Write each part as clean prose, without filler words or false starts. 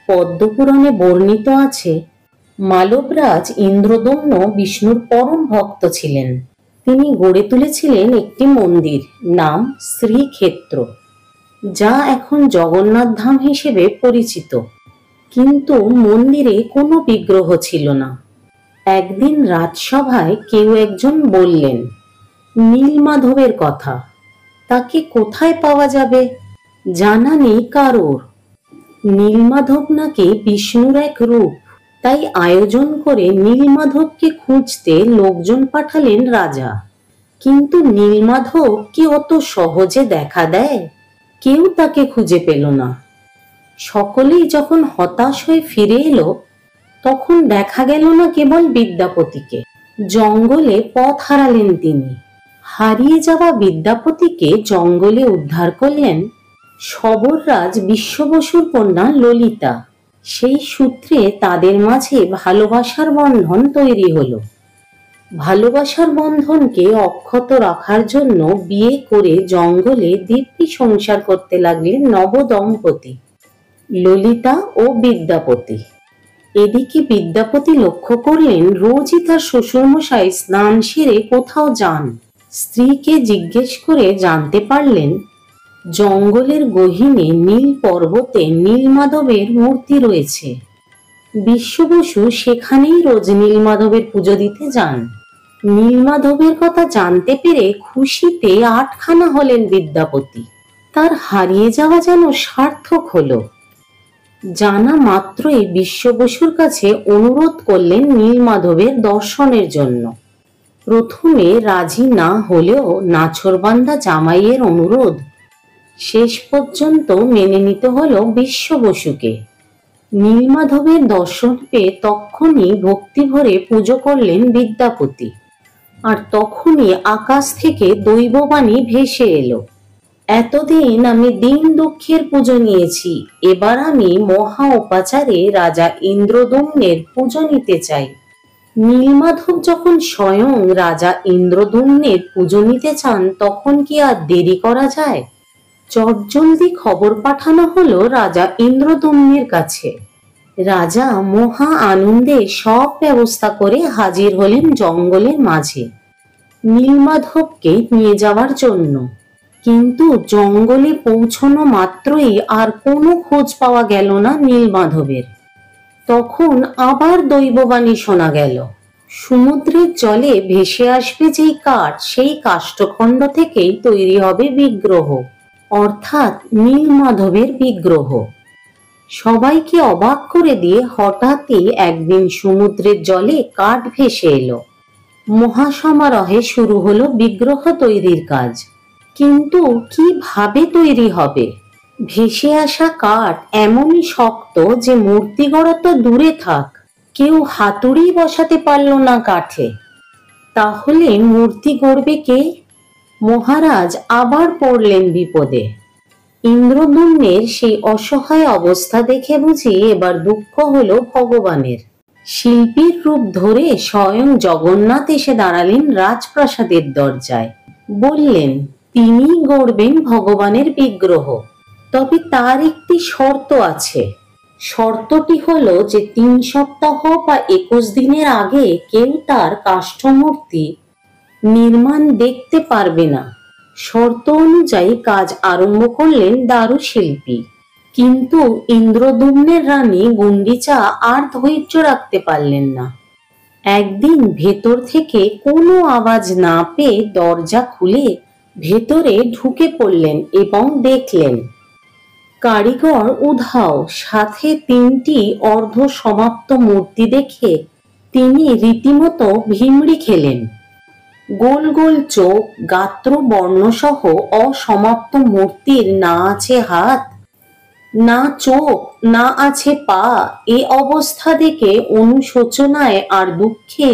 পদ্মপুরাণে বর্ণিত আছে, মালবরাজ ইন্দ্রদম্ন বিষ্ণুর পরম ভক্ত ছিলেন। তিনি গড়ে তুলেছিলেন একটি মন্দির, নাম শ্রীক্ষেত্র, যা এখন জগন্নাথ ধাম হিসেবে পরিচিত। কিন্তু মন্দিরে কোনো বিগ্রহ ছিল না। একদিন রাজসভায় কেউ একজন বললেন নীলমাধবের কথা। তাকে কোথায় পাওয়া যাবে জানা নেই কারোর। নীলমাধব নাকি বিষ্ণুর এক রূপ। তাই আয়োজন করে নীলমাধবকে খুঁজতে লোকজন পাঠালেন রাজা। কিন্তু নীলমাধব কি অত সহজে দেখা দেয়? কেউ তাকে খুঁজে পেল না। সকলেই যখন হতাশ হয়ে ফিরে এলো, তখন দেখা গেল না কেবল বিদ্যাপতিকে। জঙ্গলে পথ হারালেন তিনি। হারিয়ে যাওয়া বিদ্যাপতিকে জঙ্গলে উদ্ধার করলেন শবররাজ বিশ্ব বসুর কন্যা ললিতা। সেই সূত্রে তাদের মাঝে ভালোবাসার বন্ধন তৈরি হলো। ভালোবাসার বন্ধনকে অক্ষত রাখার জন্য বিয়ে করে জঙ্গলে দিব্যি সংসার করতে লাগলেন নবদম্পতি, ললিতা ও বিদ্যাপতি। এদিকে বিদ্যাপতি লক্ষ্য করলেন রোজই তার শ্বশুরমশাই স্নান সেরে কোথাও যান। স্ত্রীকে জিজ্ঞেস করে জানতে পারলেন জঙ্গলের গহীনে নীল পর্বতে নীলমাধবের মূর্তি রয়েছে। বিশ্ব বসু সেখানেই রোজ নীলমাধবের পুজো দিতে যান। নীলমাধবের কথা জানতে পেরে খুশিতে আটখানা হলেন বিদ্যাপতি। তার হারিয়ে যাওয়া যেন সার্থক হলো। জানা মাত্রই বিশ্ব বসুর কাছে অনুরোধ করলেন নীলমাধবের দর্শনের জন্য। প্রথমে রাজি না হলেও নাছোড়বান্দা জামাইয়ের অনুরোধ শেষ পর্যন্ত মেনে নিতে হলো বিশ্ব বসুকে। নীলমাধবের দর্শন পেয়ে তখনই ভক্তি ভরে পুজো করলেন বিদ্যাপতি। আর তখনই আকাশ থেকে দৈববাণী ভেসে এলো, এতদিন আমি দিন দুঃখের পুজো নিয়েছি, এবার আমি মহা উপাচারে রাজা ইন্দ্রদম্নের পুজো নিতে চাই। নীলমাধব যখন স্বয়ং রাজা ইন্দ্রদম্নের পুজো নিতে চান, তখন কি আর দেরি করা যায়? চটজলদি খবর পাঠানো হলো রাজা ইন্দ্রদম্নের কাছে। রাজা মহা আনন্দে সব ব্যবস্থা করে হাজির হলেন জঙ্গলের মাঝে নীলমাধবকে নিয়ে যাওয়ার জন্য। কিন্তু জঙ্গলে পৌঁছানো মাত্রই আর কোনো খোঁজ পাওয়া গেল না নীলমাধবের। তখন আবার দৈববাণী শোনা গেল, সমুদ্রের জলে ভেসে আসবে যেই কাঠ, সেই কাষ্ঠখণ্ড থেকেই তৈরি হবে বিগ্রহ, অর্থাৎ নীলমাধবের বিগ্রহ। সবাইকে অবাক করে দিয়ে হঠাৎই একদিন সমুদ্রের জলে কাঠ ভেসে এলো। মহাসমারোহে শুরু হলো বিগ্রহ তৈরির কাজ। কিন্তু কিভাবে তৈরি হবে? ভেসে আসা কাঠ এমনই শক্ত যে মূর্তি গড়া তো দূরে থাক, কেউ হাতুড়ি বসাতে পারল না কাঠে। তাহলে মূর্তি গড়বে কে? মহারাজ আবার পড়লেন বিপদে। ইন্দ্রদম্নের সেই অসহায় অবস্থা দেখে বুঝি এবার দুঃখ হলো ভগবানের। শিল্পীর রূপ ধরে স্বয়ং জগন্নাথ এসে দাঁড়ালেন রাজপ্রাসাদের দরজায়। বললেন তিনি গড়বেন ভগবানের বিগ্রহ, তবে তার একটি শর্ত আছে। শর্তটি হলো যে 3 সপ্তাহ বা 21 দিনের আগে কেউ তার কাষ্ঠমূর্তি নির্মাণ দেখতে পারবে না। শর্ত অনুযায়ী কাজ আরম্ভ করলেন দারুশিল্পী। কিন্তু ইন্দ্রদম্নের রানী গুন্ডিচা আর ধৈর্য রাখতে পারলেন না। একদিন ভেতর থেকে কোনো আওয়াজ না পেয়ে দরজা খুলে ভেতরে ঢুকে পড়লেন এবং দেখলেন কারিগর উধাও, সাথে 3টি অর্ধ সমাপ্ত মূর্তি দেখে তিনি রীতিমতো ভিমড়ি খেলেন। গোল গোল চোখ, গাত্র বর্ণসহ অসমাপ্ত মূর্তির না আছে হাত, না চোখ, না আছে পা। এ অবস্থা দেখে অনুশোচনায় আর দুঃখে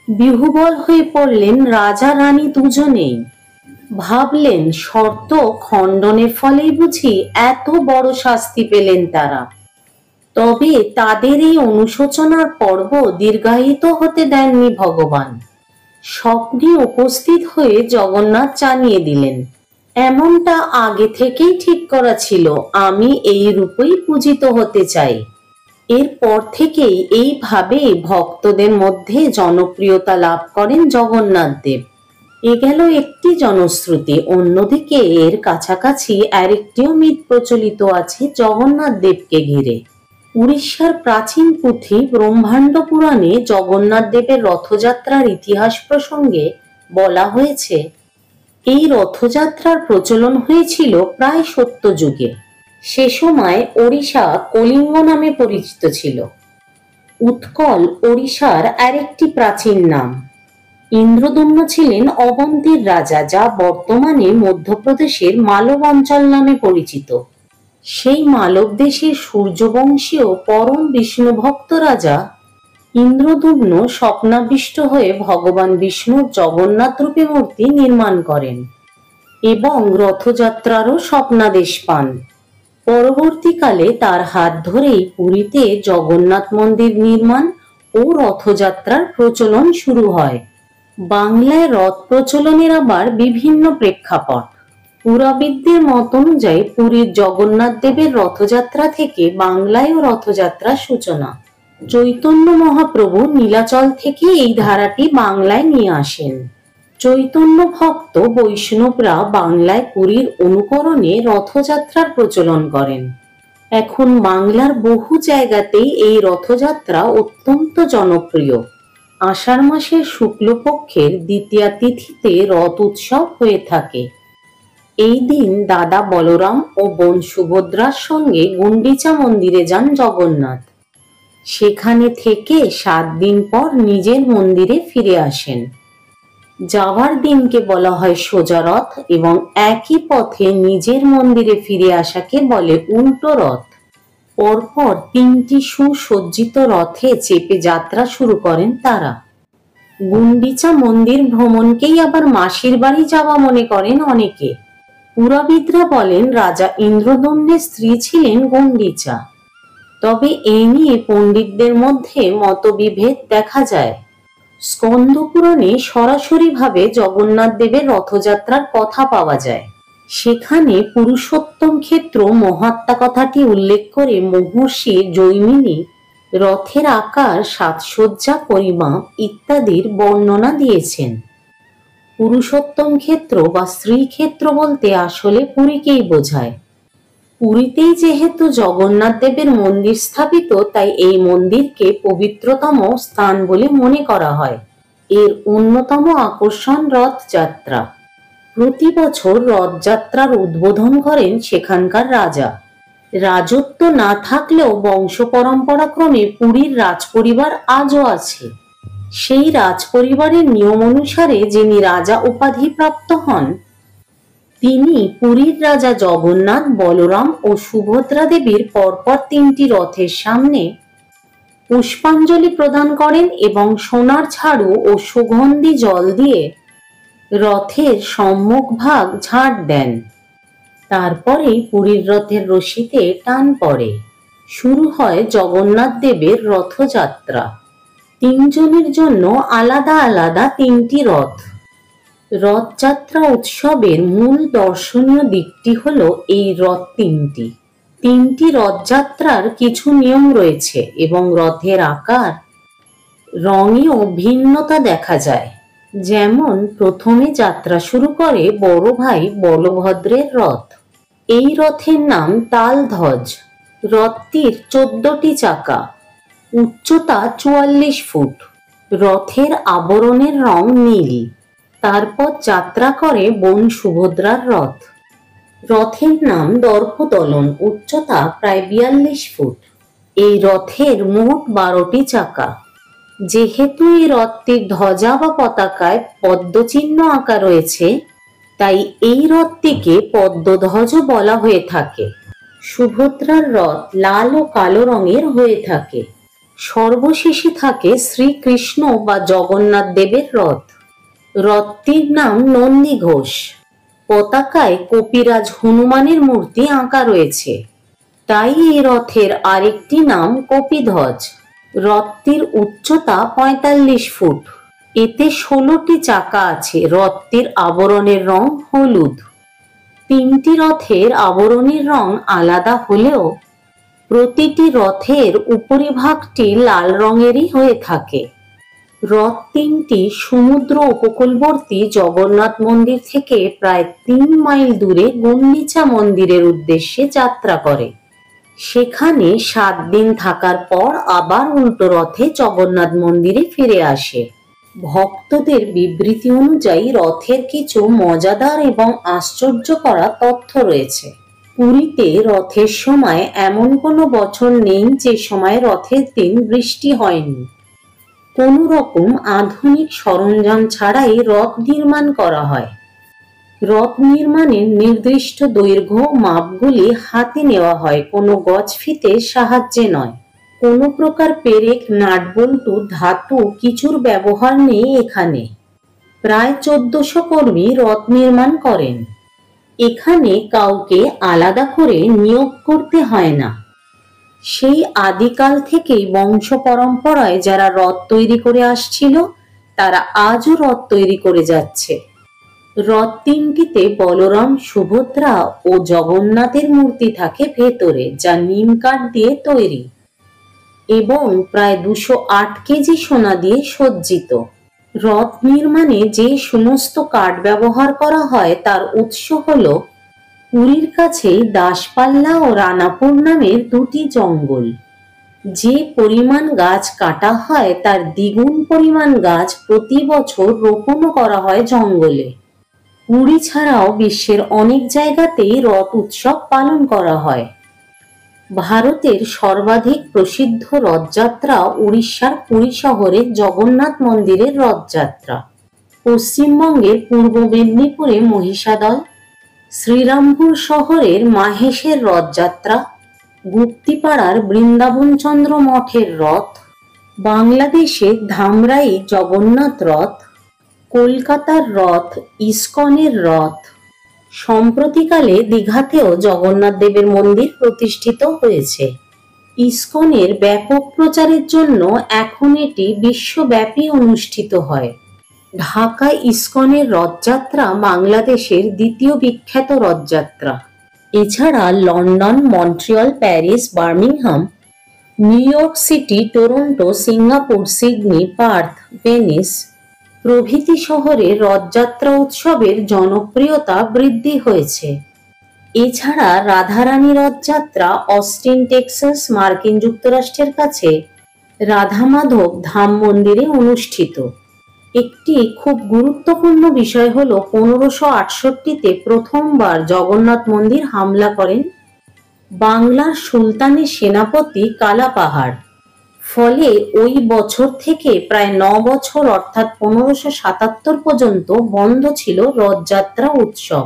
বিহ্বল হয়ে পড়লেন রাজা রানী দুজনেই। ভাবলেন শর্ত খণ্ডনের ফলেই বুঝি এত বড় শাস্তি পেলেন তারা। তবে তাদের এই অনুশোচনার পর্ব দীর্ঘায়িত হতে দেননি ভগবান। স্বপ্নে উপস্থিত হয়ে জগন্নাথ জানিয়ে দিলেন এমনটা আগে থেকেই ঠিক করা ছিল, আমি এই রূপেই পূজিত হতে চাই। এরপর থেকেই এইভাবে ভক্তদের মধ্যে জনপ্রিয়তা লাভ করেন জগন্নাথ দেব। এ গেল একটি জনশ্রুতি। অন্যদিকে এর কাছাকাছি আরেকটিও মিথ প্রচলিত আছে জগন্নাথ দেবকে ঘিরে। উড়িষ্যার প্রাচীন পুঁথি ব্রহ্মাণ্ড পুরাণে জগন্নাথ দেবের রথযাত্রার ইতিহাস প্রসঙ্গে বলা হয়েছে, এই রথযাত্রার প্রচলন হয়েছিল প্রায় সত্যযুগে। সে সময় ওড়িশা কলিঙ্গ নামে পরিচিত ছিল। উৎকল ওড়িশার আরেকটি প্রাচীন নাম। ইন্দ্রদম্ন ছিলেন অবন্তীর রাজা, যা বর্তমানে মধ্যপ্রদেশের মালব অঞ্চল নামে পরিচিত। সেই মালব দেশের সূর্যবংশীয় পরম বিষ্ণুভক্ত রাজা ইন্দ্রদম্ন স্বপ্নাবিষ্ট হয়ে ভগবান বিষ্ণুর জগন্নাথ রূপে মূর্তি নির্মাণ করেন এবং রথযাত্রারও স্বপ্নাদেশ পান। পরবর্তীকালে তার হাত ধরেই পুরীতে জগন্নাথ মন্দির নির্মাণ ও রথযাত্রার প্রচলন শুরু হয়। বাংলায় রথ প্রচলনের আবার বিভিন্ন প্রেক্ষাপট। পুরাবিদদের মত অনুযায়ী পুরীর জগন্নাথ দেবের রথযাত্রা থেকে বাংলায়ও রথযাত্রার সূচনা। চৈতন্য মহাপ্রভু নীলাচল থেকে এই ধারাটি বাংলায় নিয়ে আসেন। চৈতন্য ভক্ত বৈষ্ণবরা বাংলায় পুরীর অনুকরণে রথযাত্রার প্রচলন করেন। এখন বাংলার বহু জায়গাতেই এই রথযাত্রা অত্যন্ত জনপ্রিয়। আষাঢ় মাসের শুক্লপক্ষের দ্বিতীয়া তিথিতে রথ উৎসব হয়ে থাকে। এই দিন দাদা বলরাম ও বোন সুভদ্রার সঙ্গে গুন্ডিচা মন্দিরে যান জগন্নাথ। সেখানে থেকে 7 দিন পর নিজের মন্দিরে ফিরে আসেন। যাওয়ার দিনকে বলা হয় সোজা রথ এবং একই পথে নিজের মন্দিরে ফিরে আসাকে বলে উল্টো রথ। পরপর 3টি সুসজ্জিত রথে চেপে যাত্রা শুরু করেন তারা। গুন্ডিচা মন্দির ভ্রমণকেই আবার মাসির বাড়ি যাওয়া মনে করেন অনেকে। পুরাবিদরা বলেন রাজা ইন্দ্রদম্নের স্ত্রী ছিলেন গুন্ডিচা। তবে এই নিয়ে পণ্ডিতদের মধ্যে মতবিভেদ দেখা যায়। স্কন্দ পুরাণে সরাসরিভাবে জগন্নাথ দেবের রথযাত্রার কথা পাওয়া যায়। সেখানে পুরুষোত্তম ক্ষেত্র মহাত্মা কথাটি উল্লেখ করে মহর্ষি জৈমিনী রথের আকার, সাজসজ্জা, পরিমাপ ইত্যাদির বর্ণনা দিয়েছেন। পুরুষোত্তম ক্ষেত্র বা শ্রীক্ষেত্র বলতে আসলে পুরীকেই বোঝায়। পুরীতেই যেহেতু জগন্নাথ দেবের মন্দির স্থাপিত, তাই এই মন্দিরকে পবিত্রতম স্থান বলে মনে করা হয়। এর অন্যতম আকর্ষণ রথযাত্রা। প্রতি বছর রথযাত্রার উদ্বোধন করেন সেখানকার রাজা। রাজত্ব না থাকলেও বংশ পরম্পরাক্রমে পুরীর রাজপরিবার আজও আছে। সেই রাজপরিবারের নিয়ম অনুসারে যিনি রাজা উপাধি প্রাপ্ত হন, তিনি পুরীর রাজা জগন্নাথ, বলরাম ও সুভদ্রা দেবীর পরপর 3টি রথের সামনে পুষ্পাঞ্জলি প্রদান করেন এবং সোনার ঝাড়ু ও সুগন্ধি জল দিয়ে রথের সম্মুখ ভাগ ঝাঁট দেন। তারপরেই পুরীর রথের রশিতে টান পড়ে। শুরু হয় জগন্নাথ দেবের রথযাত্রা। 3 জনের জন্য আলাদা আলাদা 3টি রথ। রথযাত্রা উৎসবের মূল দর্শনীয় দিকটি হলো এই রথ 3টি রথযাত্রার কিছু নিয়ম রয়েছে এবং রথের আকার, রঙেও ভিন্নতা দেখা যায়। যেমন প্রথমে যাত্রা শুরু করে বড় ভাই বলভদ্রের রথ। এই রথের নাম তালধ্বজ। রথটির 14টি চাকা, উচ্চতা 44 ফুট। রথের আবরণের রং নীল। তারপর যাত্রা করে বোন সুভদ্রার রথ। রথের নাম দর্পদলন, উচ্চতা প্রায় 42 ফুট। এই রথের মোট 12টি চাকা। যেহেতু এই রথটির ধ্বজা বা পতাকায় পদ্মচিহ্ন আঁকা রয়েছে, তাই এই রথটিকে পদ্মধ্বজও বলা হয়ে থাকে। সুভদ্রার রথ লাল ও কালো রঙের হয়ে থাকে। সর্বশেষে থাকে শ্রীকৃষ্ণ বা জগন্নাথ দেবের রথ। রথটির নাম নন্দী ঘোষ। পতাকায় কপিরাজ হনুমানের মূর্তি আঁকা রয়েছে, তাই এই রথের আরেকটি নাম কপিধ্বজ। রথটির উচ্চতা 45 ফুট। এতে 16টি চাকা আছে। রথটির আবরণের রং হলুদ। তিনটি রথের আবরণের রং আলাদা হলেও প্রতিটি রথের উপরিভাগটি লাল রঙেরই হয়ে থাকে। রথ তিনটি সমুদ্র উপকূলবর্তী জগন্নাথ মন্দির থেকে প্রায় 3 মাইল দূরে গুন্ডিচা মন্দিরের উদ্দেশ্যে যাত্রা করে। সেখানে 7 দিন থাকার পর আবার উল্টো রথে জগন্নাথ মন্দিরে ফিরে আসে। ভক্তদের বিবৃতি অনুযায়ী রথের কিছু মজাদার এবং আশ্চর্য করা তথ্য রয়েছে। পুরীতে রথের সময় এমন কোনো বছর নেই যে সময় রথের দিন বৃষ্টি হয়নি। কোনো রকম আধুনিক সরঞ্জাম ছাড়াই রথ নির্মাণ করা হয়। রথ নির্মাণের নির্দিষ্ট দৈর্ঘ্য মাপগুলি হাতে নেওয়া হয়, কোনো গজ ফিতের সাহায্যে নয়। কোনো প্রকার পেরেক, নাটবল্টু, ধাতু কিছুর ব্যবহার নেই এখানে। প্রায় 1400 কর্মী রথ নির্মাণ করেন। এখানে কাউকে আলাদা করে নিয়োগ করতে হয় না। সেই আদিকাল থেকেই বংশ পরম্পরায় যারা রথ তৈরি করে আসছিল তারা আজও রথ তৈরি করে যাচ্ছে। রথ তিনটিতে বলরাম, সুভদ্রা ও জগন্নাথের মূর্তি থাকে ভেতরে, যা নিম কাঠ দিয়ে তৈরি এবং প্রায় 208 কেজি সোনা দিয়ে সজ্জিত। রথ নির্মাণে যে সমস্ত কাঠ ব্যবহার করা হয় তার উৎস হল পুরীর কাছেই দাসপাল্লা ও রানাপুর নামের 2টি জঙ্গল। যে পরিমাণ গাছ কাটা হয় তার দ্বিগুণ পরিমাণ গাছ প্রতি বছর রোপণও করা হয় জঙ্গলে। পুরী ছাড়াও বিশ্বের অনেক জায়গাতেই রথ উৎসব পালন করা হয়। ভারতের সর্বাধিক প্রসিদ্ধ রথযাত্রা উড়িষ্যার পুরী শহরের জগন্নাথ মন্দিরের রথযাত্রা। পশ্চিমবঙ্গের পূর্ব মেদিনীপুরে মহিষাদল, শ্রীরামপুর শহরের মাহেশের রথযাত্রা, গুপ্তিপাড়ার বৃন্দাবনচন্দ্র মঠের রথ, বাংলাদেশের ধামরাই জগন্নাথ রথ, কলকাতার রথ ইস্কনের রথ। সম্প্রতিকালে দীঘাতেও জগন্নাথ দেবের মন্দির প্রতিষ্ঠিত হয়েছে। ইস্কনের ব্যাপক প্রচারের জন্য এখন এটি বিশ্বব্যাপী অনুষ্ঠিত হয়। ঢাকা ইস্কনের রথযাত্রা বাংলাদেশের দ্বিতীয় বিখ্যাত রথযাত্রা। এছাড়া London, Montreal, Paris, Birmingham, new York city, Toronto, Singapore, Sydney, Partha, Venice প্রভৃতি শহরে রথযাত্রা উৎসবের জনপ্রিয়তা বৃদ্ধি হয়েছে। এছাড়া রাধারানী রথযাত্রা অস্টিন, টেক্সাস, মার্কিন যুক্তরাষ্ট্রের কাছে রাধা মাধব ধাম মন্দিরে অনুষ্ঠিত। একটি খুব গুরুত্বপূর্ণ বিষয় হল 1568-তে প্রথমবার জগন্নাথ মন্দির হামলা করেন বাংলার সুলতানের সেনাপতি কালাপাহাড়। ফলে ওই বছর থেকে প্রায় 9 বছর অর্থাৎ 1577 পর্যন্ত বন্ধ ছিল রথযাত্রা উৎসব।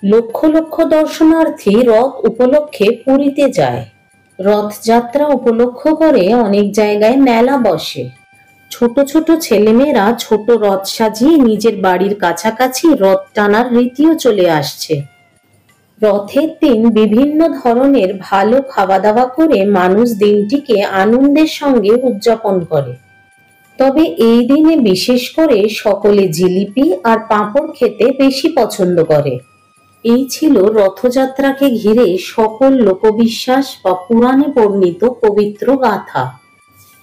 লক্ষ লক্ষ দর্শনার্থী রথ উপলক্ষে পুরীতে যায়। রথযাত্রা উপলক্ষ করে অনেক জায়গায় মেলা বসে। ছোট ছোট ছেলেমেয়েরা ছোট রথ সাজিয়ে নিজের বাড়ির কাছাকাছি রথ টানার রীতিও চলে আসছে। রথের দিন বিভিন্ন ধরনের ভালো খাওয়া দাওয়া করে মানুষ দিনটিকে আনন্দের সঙ্গে উদযাপন করে। তবে এই দিনে বিশেষ করে সকলে জিলিপি আর পাঁপড় খেতে বেশি পছন্দ করে। এই ছিল রথযাত্রাকে ঘিরে সকল লোকবিশ্বাস বা পুরাণে বর্ণিত পবিত্র গাথা।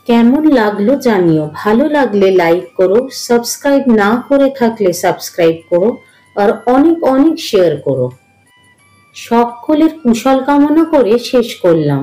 কেমন লাগলো জানিও। ভালো লাগলে লাইক করো, সাবস্ক্রাইব না করে থাকলে সাবস্ক্রাইব করো আর অনেক অনেক শেয়ার করো। সকলের কুশল কামনা করে শেষ করলাম।